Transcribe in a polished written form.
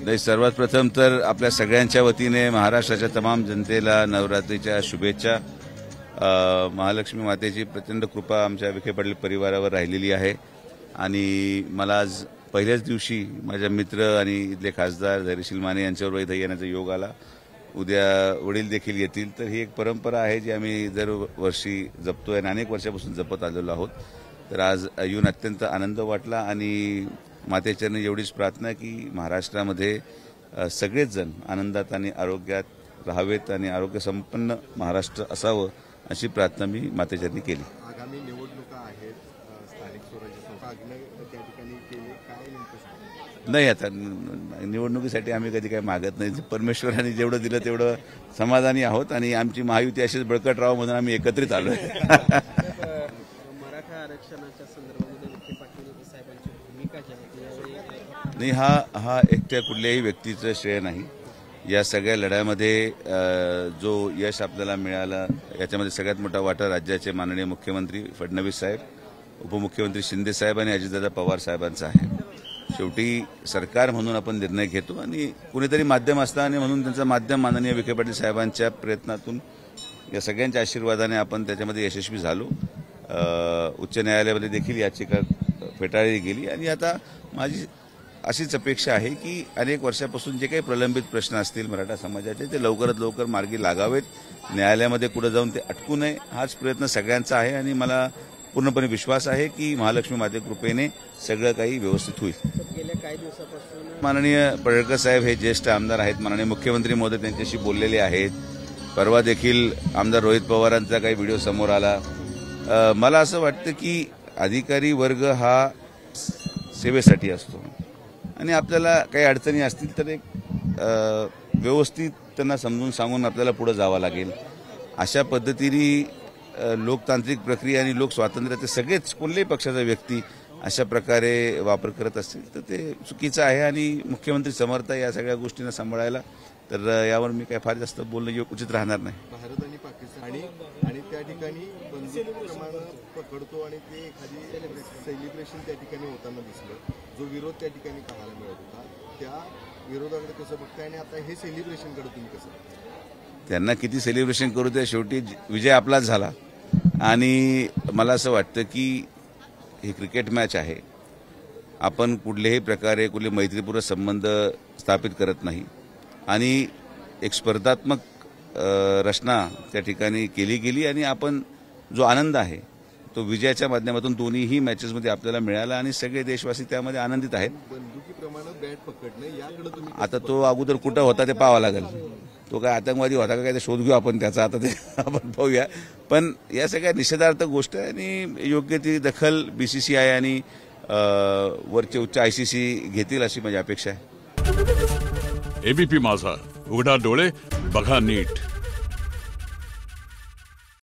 नाही, सर्वात प्रथम तर आपल्या सगळ्यांच्या वतीने महाराष्ट्राच्या तमाम जनतेला नवरात्रीच्या शुभेच्छा। महालक्ष्मी मातेची प्रचंड कृपा आमच्या विखे पाटील परिवारावर राहिलेली आहे आणि मला आज पहिल्याच दिवशी माझ्या मित्र आणि इथले खासदार धैर्यशील माने यांच्यावर इथे येण्याचा योग आला। उद्या वडील देखील येतील। तर ही एक परंपरा आहे जी आम्ही दरवर्षी जपतोय आणि अनेक वर्षापासून जपत आलेलो आहोत। तर आज येऊन अत्यंत आनंद वाटला आणि मातेचरणी एवढीच प्रार्थना की महाराष्ट्रामध्ये सगळेच जण आनंदात आणि आरोग्यात राहावेत आणि आरोग्य संपन्न महाराष्ट्र असावं अशी प्रार्थना मी मातेचरणी केली। आगामी निवडणुका आहेत, स्थानिक स्वराज्य संस्था त्या ठिकाणी केले काय नेमकं? नाही, आता निवडणुकीसाठी आम्ही कधी काही मागत नाही। परमेश्वराने जेवढं दिलं तेवढं समाधानी आहोत आणि आमची महायुती अशीच बळकट राहावं म्हणून आम्ही एकत्रित आलोय। मराठा आरक्षणाच्या संदर्भामध्ये विखे पाटील साहेबांची भूमिका जी आहे नाही, हा एकट्या कुठल्याही व्यक्तीचं श्रेय नाही। या सगळ्या लढ्यामध्ये जो यश आपल्याला मिळालं याच्यामध्ये सगळ्यात मोठा वाटा राज्याचे माननीय मुख्यमंत्री फडणवीस साहेब, उपमुख्यमंत्री शिंदे साहेब आणि अजितदादा पवार साहेबांचा आहे। शेवटी सरकार म्हणून आपण निर्णय घेतो आणि कुणीतरी माध्यम असतं आणि म्हणून त्यांचं माध्यम माननीय विखे पाटील साहेबांच्या प्रयत्नातून या सगळ्यांच्या आशीर्वादाने आपण त्याच्यामध्ये यशस्वी झालो। उच्च न्यायालयामध्ये देखील याचिका फेटाळली गेली आणि आता माझी अशीच अपेक्षा आहे की अनेक वर्षापासून जे काही प्रलंबित प्रश्न असतील मराठा समाजाचे ते लवकरात लवकर मार्गी लागावेत, न्यायालयामध्ये पुढे जाऊन ते अटकू नये हाच प्रयत्न सगळ्यांचा आहे आणि मला पूर्णपणे विश्वास आहे की महालक्ष्मी माते कृपेने सगळं काही व्यवस्थित होईल। गेल्या काही दिवसापासून माननीय पडळकर साहेब हे ज्येष्ठ आमदार आहेत, माननीय मुख्यमंत्री महोदय त्यांच्याशी बोललेले आहेत। परवा देखील आमदार रोहित पवारांचा काही व्हिडिओ समोर आला। मला असं वाटतं की अधिकारी वर्ग हा सेवेसाठी असतो आणि आपल्याला काही अडचणी असतील तर एक व्यवस्थित त्यांना समजून सांगून आपल्याला पुढे जावं लागेल। अशा पद्धतीने लोकतांत्रिक प्रक्रिया आणि लोक स्वातंत्र्याचे सगळेच कोणत्याही पक्षाचा व्यक्ती अशा प्रकारे वापर करत असतील तर ते चुकीचं आहे आणि मुख्यमंत्री समर्थ या सगळ्या गोष्टींना सांभाळायला। तर यावर मी काय फार जास्त बोलणं उचित राहणार नाही। भारत आणि पाकिस्तान आणि त्या ठिकाणी बंदूक पकडतो आणि ते एखादी सेलिब्रेशन त्या ठिकाणी होताना दिसलं, जो विरोध त्या ठिकाणी पाहायला मिळत होता, त्या विरोधाकडे कसं बघताय आणि आता हे सेलिब्रेशनकडे तुम्ही कसं बघताय? त्यांना किती सेलिब्रेशन करू ते, शेवटी विजय आपलाच झाला आणि मला असं वाटतं की ही क्रिकेट मॅच आहे। आपण कुठल्याही प्रकारे कुठले मैत्रीपूर्ण संबंध स्थापित करत नाही आणि एक स्पर्धात्मक रचना त्या ठिकाणी केली गेली आणि आपण जो आनंद आहे तो विजयाच्या माध्यमातून दोन्हीही मॅचेसमध्ये आपल्याला मिळाला आणि सगळे देशवासी त्यामध्ये आनंदित आहेत। बंदुकीप्रमाणे बॅट पकडणं याकडे तुम्ही आता तो अगोदर कुठं होता ते पाहावं लागेल। तो काय आतंकवादी होता का काय ते शोध घेऊ आपण त्याचा, आता ते आपण पाहूया। पण या सगळ्या निषेधार्थ गोष्ट आहे आणि योग्य ती दखल BCCI आणि वरचे उच्च ICC घेतील अशी माझी अपेक्षा आहे। ABP माझा, उघडा डोळे बघा नीट।